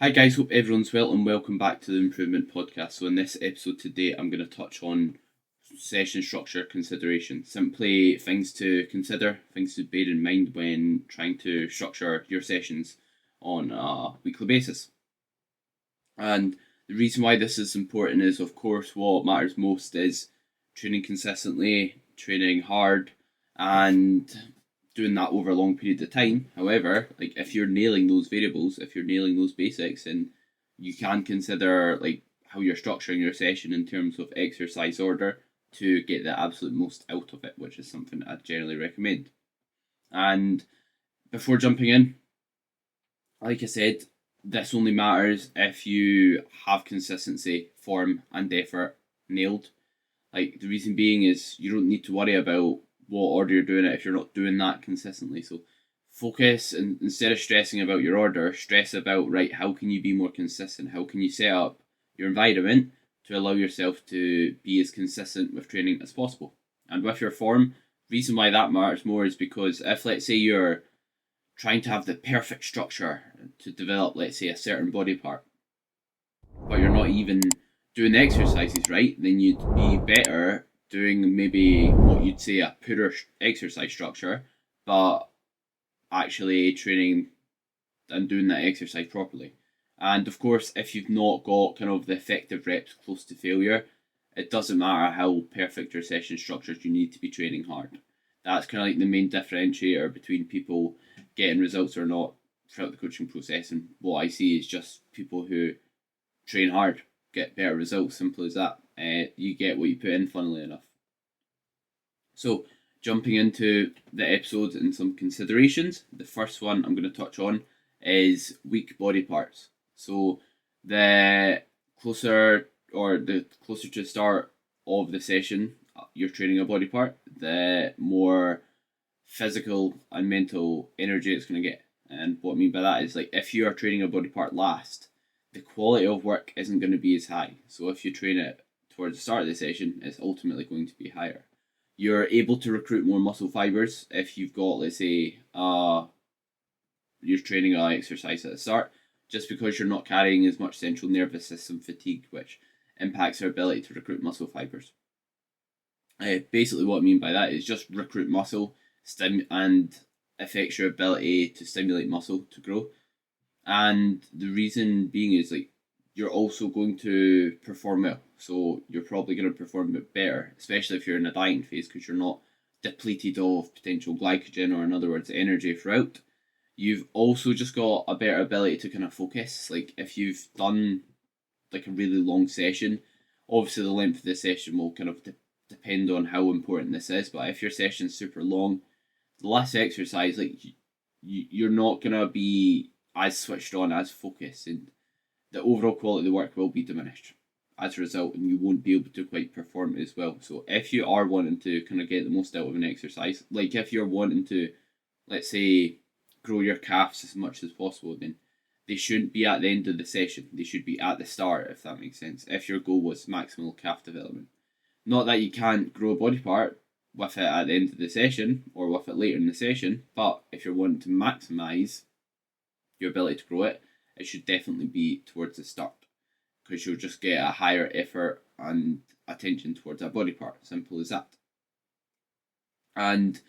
Hi guys, hope everyone's well and welcome back to the Improvement Podcast. So in this episode today, I'm going to touch on session structure consideration. Simply things to consider, things to bear in mind when trying to structure your sessions on a weekly basis. And the reason why this is important is, of course, what matters most is training consistently, training hard, and doing that over a long period of time. However, like if you're nailing those variables, if you're nailing those basics, and you can consider like how you're structuring your session in terms of exercise order to get the absolute most out of it, which is something I generally recommend. And before jumping in, like I said, this only matters if you have consistency, form, and effort nailed. Like the reason being is you don't need to worry about what order you're doing it if you're not doing that consistently. So focus, and instead of stressing about your order, stress about, right, how can you be more consistent? How can you set up your environment to allow yourself to be as consistent with training as possible? And with your form, reason why that matters more is because if, let's say, you're trying to have the perfect structure to develop, let's say, a certain body part, but you're not even doing the exercises right, then you'd be better doing maybe what you'd say a poorer exercise structure, but actually training and doing that exercise properly. And of course, if you've not got kind of the effective reps close to failure, it doesn't matter how perfect your session structures, you need to be training hard. That's kind of like the main differentiator between people getting results or not throughout the coaching process. And what I see is just people who train hard get better results. Simple as that. You get what you put in, funnily enough. So, jumping into the episode and some considerations, the first one I'm going to touch on is weak body parts. So, the closer to the start of the session you're training a body part, the more physical and mental energy it's going to get. And what I mean by that is, like, if you are training a body part last, the quality of work isn't going to be as high. So if you train it towards the start of the session, it's ultimately going to be higher. You're able to recruit more muscle fibers if you've got, let's say, you're training an exercise at the start, just because you're not carrying as much central nervous system fatigue, which impacts our ability to recruit muscle fibers. Basically, what I mean by that is just recruit muscle and affects your ability to stimulate muscle to grow. And the reason being is, like, you're also going to perform well. So you're probably going to perform a bit better, especially if you're in a dieting phase, because you're not depleted of potential glycogen, or in other words, energy throughout. You've also just got a better ability to kind of focus. Like if you've done like a really long session, obviously the length of the session will kind of depend on how important this is. But if your session's super long, the less exercise, like you're not going to be as switched on, as focused, and the overall quality of the work will be diminished as a result, and you won't be able to quite perform as well. So if you are wanting to kind of get the most out of an exercise, like if you're wanting to, let's say, grow your calves as much as possible, then they shouldn't be at the end of the session. They should be at the start, if that makes sense, if your goal was maximal calf development. Not that you can't grow a body part with it at the end of the session or with it later in the session, but if you're wanting to maximise your ability to grow it, it should definitely be towards the start, because you'll just get a higher effort and attention towards that body part. Simple as that. And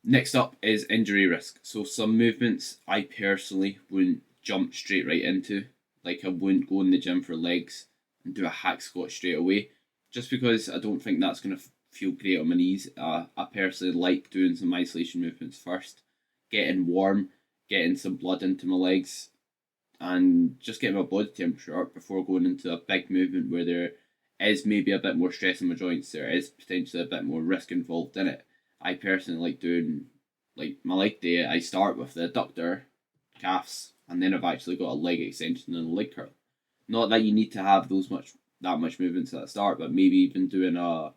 next up is injury risk. So some movements I personally wouldn't jump straight right into. Like I wouldn't go in the gym for legs and do a hack squat straight away, just because I don't think that's going to feel great on my knees. I personally like doing some isolation movements first, getting warm, getting some blood into my legs, and just getting my body temperature up before going into a big movement where there is maybe a bit more stress in my joints. There is potentially a bit more risk involved in it. I personally like doing, like, my leg day. I start with the adductor, calves, and then I've actually got a leg extension and a leg curl. Not that you need to have that much movements at the start, but maybe even doing a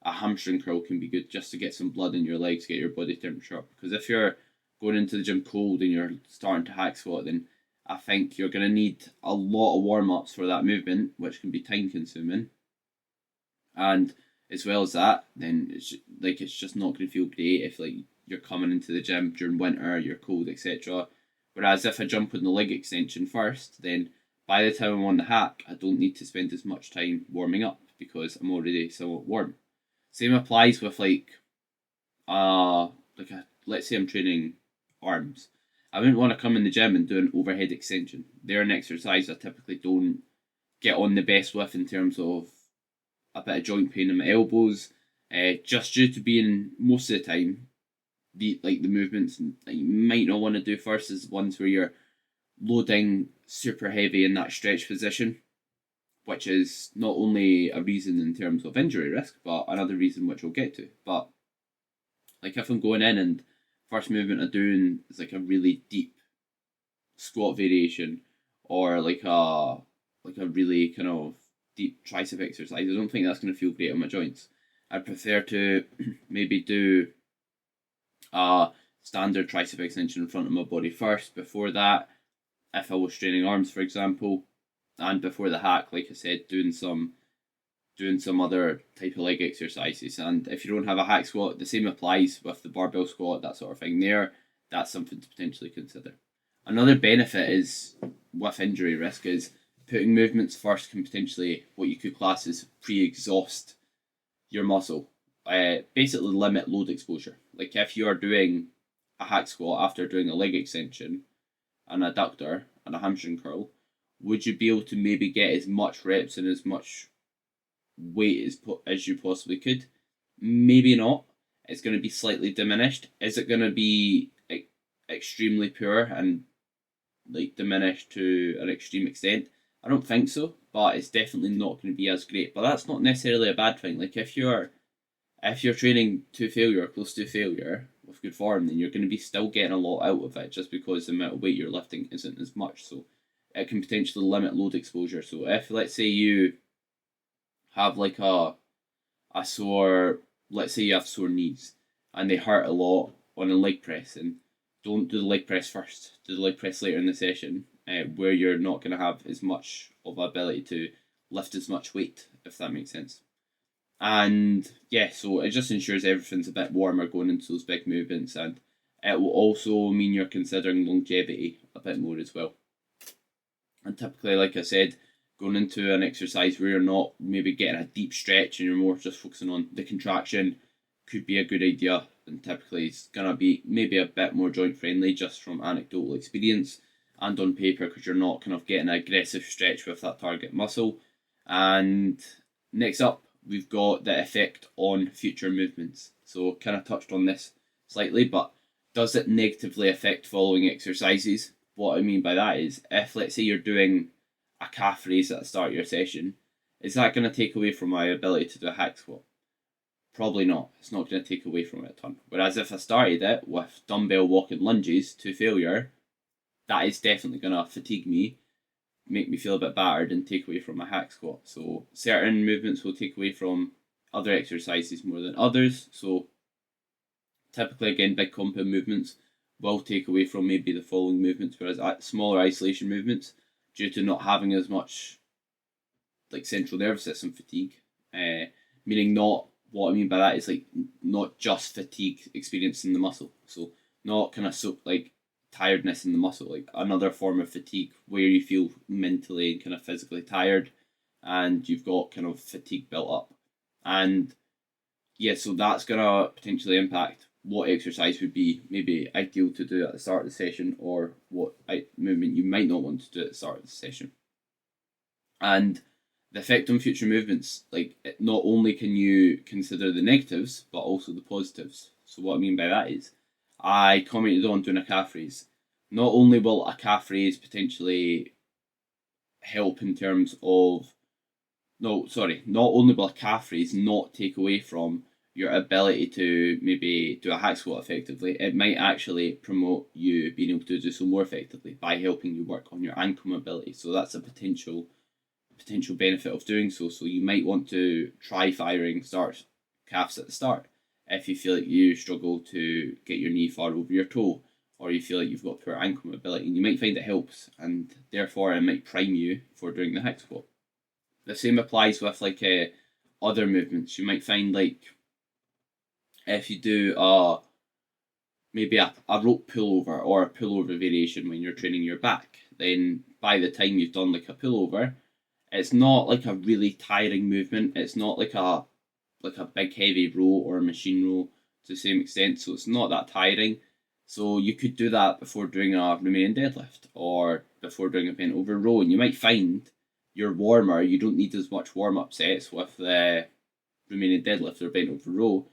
hamstring curl can be good, just to get some blood in your legs, get your body temperature up. Because if you're going into the gym cold and you're starting to hack squat, then I think you're going to need a lot of warm-ups for that movement, which can be time consuming. And as well as that, then it's just not going to feel great if, like, you're coming into the gym during winter, you're cold, etc., Whereas if I jump on the leg extension first, then by the time I'm on the hack, I don't need to spend as much time warming up because I'm already somewhat warm. Same applies with let's say I'm training arms. I wouldn't want to come in the gym and do an overhead extension. They're an exercise I typically don't get on the best with in terms of a bit of joint pain in my elbows, just due to being most of the time the movements that you might not want to do first is ones where you're loading super heavy in that stretch position, which is not only a reason in terms of injury risk, but another reason which we'll get to. But like if I'm going in and first movement I'm doing is like a really deep squat variation or like a really kind of deep tricep exercise, I don't think that's going to feel great on my joints. I'd prefer to maybe do a standard tricep extension in front of my body first. Before that, if I was training arms, for example, and before the hack, like I said, doing some other type of leg exercises. And if you don't have a hack squat, the same applies with the barbell squat, that sort of thing. That's something to potentially consider. Another benefit is with injury risk is putting movements first can potentially what you could class as pre-exhaust your muscle. Basically limit load exposure. Like if you are doing a hack squat after doing a leg extension, an adductor and a hamstring curl, would you be able to maybe get as much reps and as much weight as you possibly could? Maybe not. It's going to be slightly diminished. Is it going to be extremely poor and like diminished to an extreme extent? I don't think so, but it's definitely not going to be as great. But that's not necessarily a bad thing. Like if you're training to failure, close to failure, with good form, then you're going to be still getting a lot out of it just because the amount of weight you're lifting isn't as much. So it can potentially limit load exposure. So if, let's say you have like a sore, let's say you have sore knees and they hurt a lot on a leg press, and don't do the leg press first, do the leg press later in the session, where you're not going to have as much of ability to lift as much weight, if that makes sense. And yeah, so it just ensures everything's a bit warmer going into those big movements, and it will also mean you're considering longevity a bit more as well. And typically, like I said, going into an exercise where you're not maybe getting a deep stretch and you're more just focusing on the contraction could be a good idea, and typically it's going to be maybe a bit more joint friendly just from anecdotal experience and on paper because you're not kind of getting an aggressive stretch with that target muscle. And next up, we've got the effect on future movements. So kind of touched on this slightly, but does it negatively affect following exercises? What I mean by that is if, let's say, you're doing a calf raise at the start of your session, is that going to take away from my ability to do a hack squat? Probably not. It's not going to take away from it a ton. Whereas if I started it with dumbbell walking lunges to failure, that is definitely going to fatigue me, make me feel a bit battered and take away from my hack squat. So certain movements will take away from other exercises more than others. So typically, again, big compound movements will take away from maybe the following movements, whereas smaller isolation movements, due to not having as much like central nervous system fatigue, meaning not, what I mean by that is like not just fatigue experienced in the muscle. So not kind of like tiredness in the muscle, like another form of fatigue where you feel mentally and kind of physically tired and you've got kind of fatigue built up. And yeah, so that's going to potentially impact what exercise would be maybe ideal to do at the start of the session, or what movement you might not want to do at the start of the session. And the effect on future movements, like not only can you consider the negatives, but also the positives. So what I mean by that is, I commented on doing a calf raise. Not only will a calf raise potentially help in terms of, not only will a calf raise not take away from your ability to maybe do a hack squat effectively, it might actually promote you being able to do so more effectively by helping you work on your ankle mobility. So that's a potential benefit of doing so. So you might want to try firing start calves at the start if you feel like you struggle to get your knee far over your toe, or you feel like you've got poor ankle mobility, and you might find it helps, and therefore it might prime you for doing the hack squat. The same applies with like other movements. You might find like if you do maybe a rope pullover or a pullover variation when you're training your back, then by the time you've done like a pullover, it's not like a really tiring movement. It's not like a big heavy row or a machine row to the same extent, so it's not that tiring. So you could do that before doing a Romanian deadlift or before doing a bent over row, and you might find you're warmer. You don't need as much warm up sets with the Romanian deadlift or bent over row,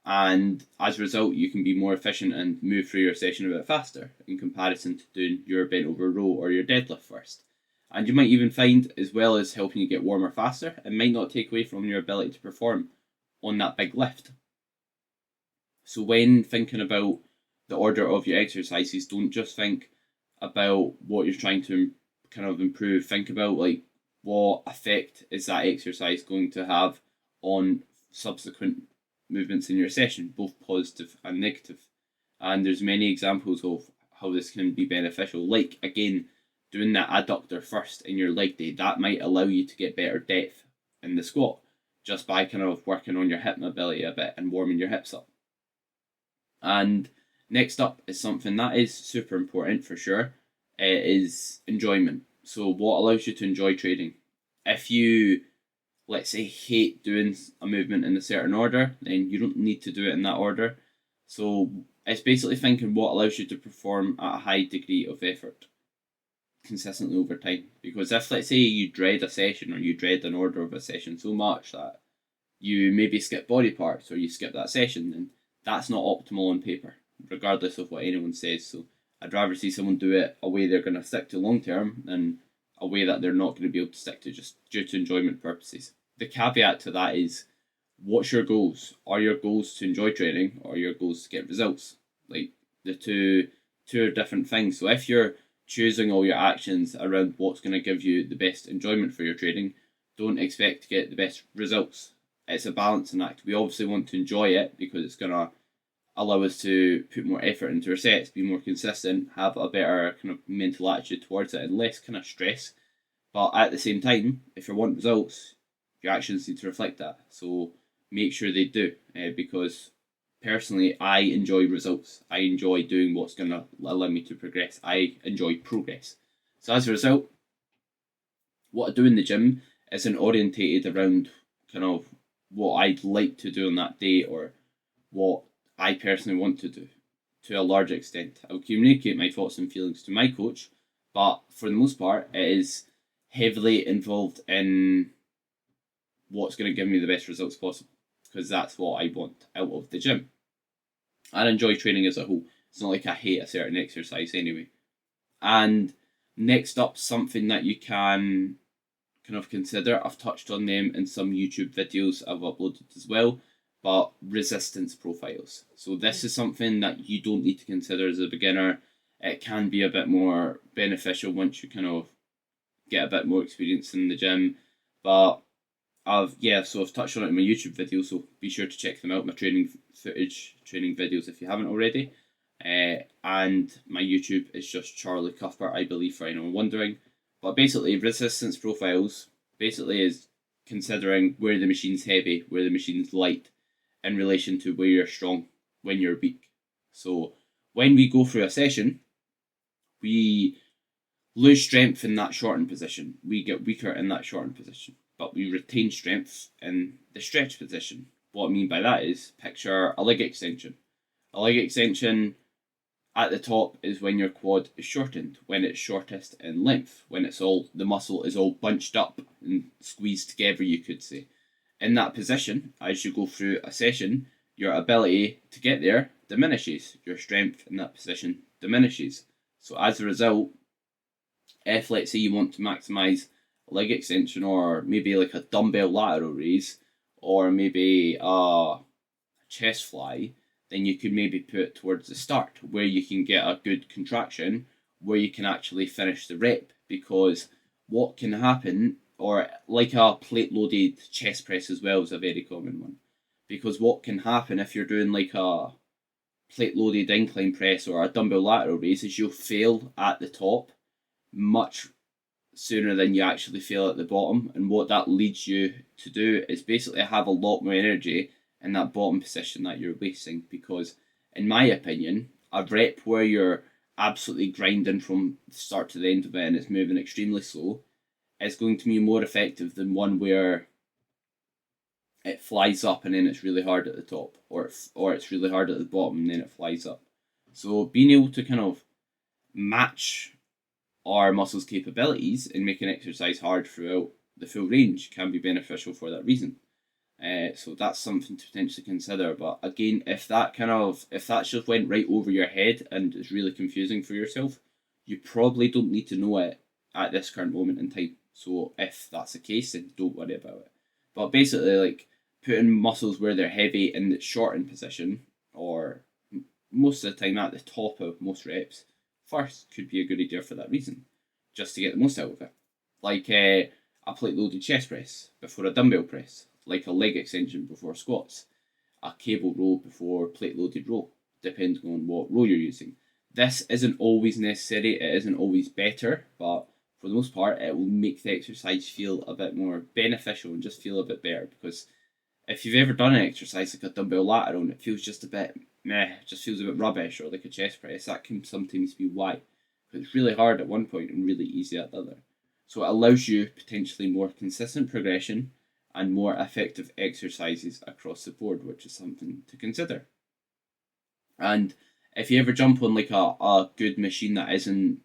and as a result, you can be more efficient and move through your session a bit faster in comparison to doing your bent over row or your deadlift first. And you might even find, as well as helping you get warmer faster, it might not take away from your ability to perform on that big lift. So when thinking about the order of your exercises, don't just think about what you're trying to kind of improve. Think about like what effect is that exercise going to have on subsequent movements in your session, both positive and negative. And there's many examples of how this can be beneficial. Like again, doing that adductor first in your leg day, that might allow you to get better depth in the squat just by kind of working on your hip mobility a bit and warming your hips up. And next up is something that is super important for sure. It is enjoyment. So what allows you to enjoy training? If you, let's say, hate doing a movement in a certain order, then you don't need to do it in that order. So it's basically thinking what allows you to perform at a high degree of effort consistently over time. Because if, let's say, you dread a session or you dread an order of a session so much that you maybe skip body parts or you skip that session, then that's not optimal on paper, regardless of what anyone says. So I'd rather see someone do it a way they're going to stick to long term than a way that they're not going to be able to stick to just due to enjoyment purposes. The caveat to that is, what's your goals? Are your goals to enjoy training or are your goals to get results? Like the two are different things. So if you're choosing all your actions around what's going to give you the best enjoyment for your training, don't expect to get the best results. It's a balancing act. We obviously want to enjoy it because it's going to allow us to put more effort into our sets, be more consistent, have a better kind of mental attitude towards it and less kind of stress. But at the same time, if you want results, your actions need to reflect that. So make sure they do, because personally, I enjoy results. I enjoy doing what's going to allow me to progress. I enjoy progress. So as a result, what I do in the gym isn't orientated around kind of what I'd like to do on that day or what I personally want to do to a large extent. I'll communicate my thoughts and feelings to my coach, but for the most part, it is heavily involved in what's going to give me the best results possible, because that's what I want out of the gym. I enjoy training as a whole. It's not like I hate a certain exercise anyway. And next up, something that you can kind of consider. I've touched on them in some YouTube videos I've uploaded as well, but resistance profiles. So this is something that you don't need to consider as a beginner. It can be a bit more beneficial once you kind of get a bit more experience in the gym. But I've touched on it in my YouTube video, so be sure to check them out, my training footage, training videos if you haven't already. And my YouTube is just Charlie Cuthbert, I believe, for anyone wondering. But basically, resistance profiles basically is considering where the machine's heavy, where the machine's light, in relation to where you're strong, when you're weak. So when we go through a session, we lose strength in that shortened position. We get weaker in that shortened position, but we retain strength in the stretch position. What I mean by that is, picture a leg extension. A leg extension at the top is when your quad is shortened, when it's shortest in length, when the muscle is all bunched up and squeezed together, you could say. In that position, as you go through a session, your ability to get there diminishes. Your strength in that position diminishes. So as a result, if let's say you want to maximise a leg extension or maybe like a dumbbell lateral raise or maybe a chest fly, then you could maybe put it towards the start where you can get a good contraction where you can actually finish the rep. Because what can happen, or like a plate loaded chest press as well is a very common one, because what can happen if you're doing like a plate loaded incline press or a dumbbell lateral raise is you'll fail at the top much sooner than you actually fail at the bottom. And what that leads you to do is basically have a lot more energy in that bottom position that you're wasting, because in my opinion, a rep where you're absolutely grinding from the start to the end of it and it's moving extremely slow is going to be more effective than one where it flies up and then it's really hard at the top, or it's really hard at the bottom and then it flies up. So being able to kind of match our muscles' capabilities and make an exercise hard throughout the full range can be beneficial for that reason. So that's something to potentially consider. But again, if that just went right over your head and is really confusing for yourself, you probably don't need to know it at this current moment in time. So if that's the case, then don't worry about it. But basically, like putting muscles where they're heavy in the shortened position, or most of the time at the top of most reps, first could be a good idea for that reason, just to get the most out of it. Like a plate loaded chest press before a dumbbell press, like a leg extension before squats, a cable row before plate loaded row, depending on what row you're using. This isn't always necessary, it isn't always better, but for the most part, it will make the exercise feel a bit more beneficial and just feel a bit better. Because if you've ever done an exercise like a dumbbell lateral and it feels just a bit meh, just feels a bit rubbish, or like a chest press, that can sometimes be why. Because it's really hard at one point and really easy at the other. So it allows you potentially more consistent progression and more effective exercises across the board, which is something to consider. And if you ever jump on like a good machine that isn't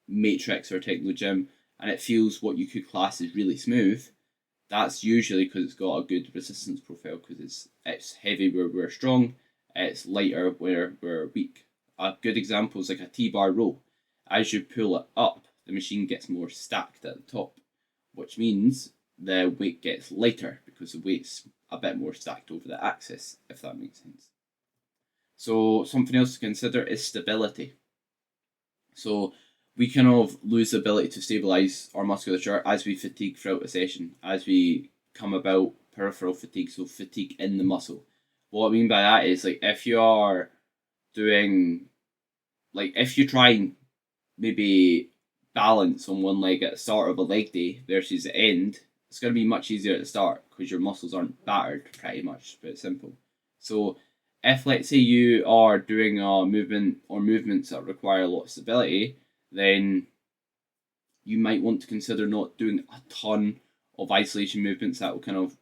Matrix or Techno Gym and it feels what you could class as really smooth, that's usually because it's got a good resistance profile, because it's heavy where we're strong, it's lighter where we're weak. A good example is like a T-bar row. As you pull it up, the machine gets more stacked at the top, which means the weight gets lighter because the weight's a bit more stacked over the axis, if that makes sense. So something else to consider is stability. So we kind of lose the ability to stabilise our musculature as we fatigue throughout the session, as we come about peripheral fatigue, so fatigue in the muscle. What I mean by that is, like, if you are doing, like, if you try and maybe balance on one leg at the start of a leg day versus the end, it's going to be much easier at the start because your muscles aren't battered, pretty much, but it's simple. So if, let's say, you are doing a movement or movements that require a lot of stability, then you might want to consider not doing a ton of isolation movements that will kind of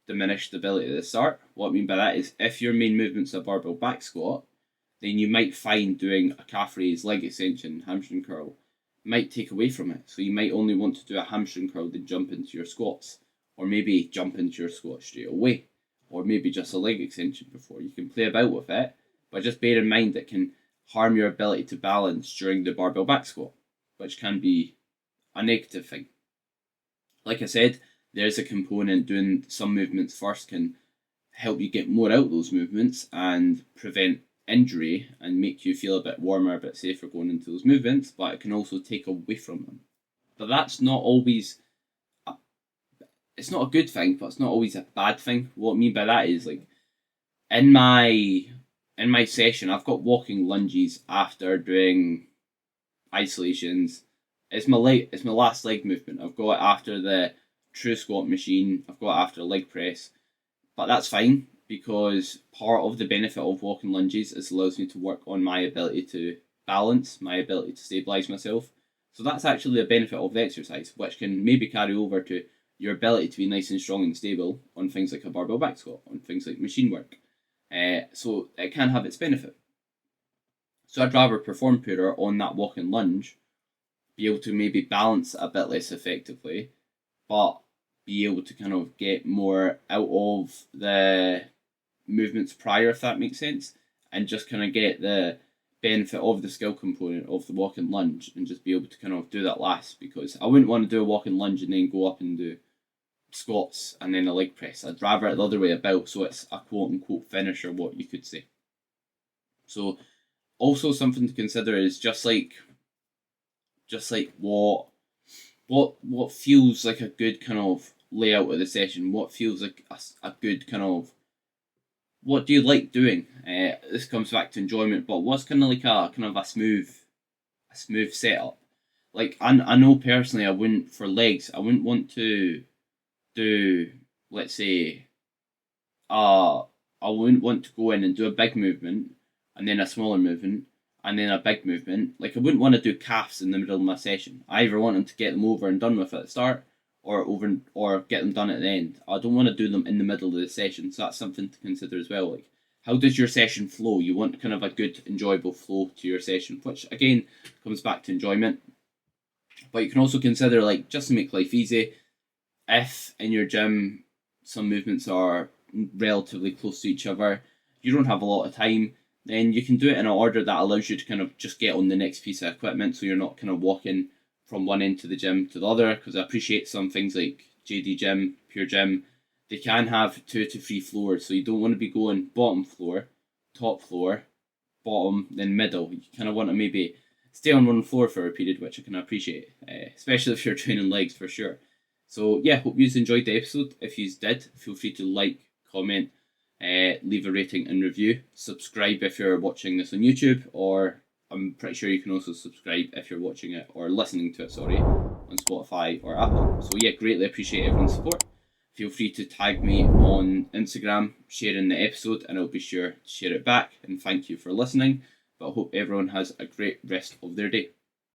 diminish stability at the start. What I mean by that is, if your main movement's a barbell back squat, then you might find doing a calf raise, leg extension, hamstring curl might take away from it. So you might only want to do a hamstring curl, then jump into your squats, or maybe jump into your squats straight away, or maybe just a leg extension before. You can play about with it, but just bear in mind it can harm your ability to balance during the barbell back squat, which can be a negative thing. Like I said, there's a component doing some movements first can help you get more out of those movements and prevent injury and make you feel a bit warmer, a bit safer going into those movements, but it can also take away from them. But that's not always it's not a good thing, but it's not always a bad thing. What I mean by that is, like, in my session, I've got walking lunges after doing isolations. It's my last leg movement. I've got it after the true squat machine. I've got it after leg press, but that's fine because part of the benefit of walking lunges is it allows me to work on my ability to balance, my ability to stabilize myself. So that's actually a benefit of the exercise, which can maybe carry over to your ability to be nice and strong and stable on things like a barbell back squat, on things like machine work. So it can have its benefit. So I'd rather perform poorer on that walking lunge, be able to maybe balance a bit less effectively, but be able to kind of get more out of the movements prior, if that makes sense, and just kind of get the benefit of the skill component of the walking lunge and just be able to kind of do that last, because I wouldn't want to do a walking lunge and then go up and do squats and then a leg press. I'd rather it the other way about, so it's a quote unquote finisher, what you could say. So also something to consider is just like what feels like a good kind of layout of the session, what feels like a good kind of, what do you like doing? This comes back to enjoyment, but what's kind of like a smooth setup? Like, I know personally, I wouldn't want to do, let's say, I wouldn't want to go in and do a big movement and then a smaller movement, and then a big movement. Like, I wouldn't want to do calves in the middle of my session. I either want them to get them over and done with at the start, or get them done at the end. I don't want to do them in the middle of the session, so that's something to consider as well. Like, how does your session flow? You want kind of a good, enjoyable flow to your session, which again comes back to enjoyment. But you can also consider, like, just to make life easy, if in your gym some movements are relatively close to each other, you don't have a lot of time, then you can do it in an order that allows you to kind of just get on the next piece of equipment, so you're not kind of walking from one end to the gym to the other. Because I appreciate some things like JD Gym, Pure Gym, they can have 2 to 3 floors, so you don't want to be going bottom floor, top floor, bottom, then middle. You kind of want to maybe stay on one floor for a period, which I can appreciate, especially if you're training legs, for sure. So yeah, hope you enjoyed the episode. If you did, feel free to like, comment, leave a rating and review. Subscribe if you're watching this on YouTube, or I'm pretty sure you can also subscribe if you're watching it or listening to it, on Spotify or Apple. So yeah, greatly appreciate everyone's support. Feel free to tag me on Instagram sharing the episode, and I'll be sure to share it back. And thank you for listening. But I hope everyone has a great rest of their day.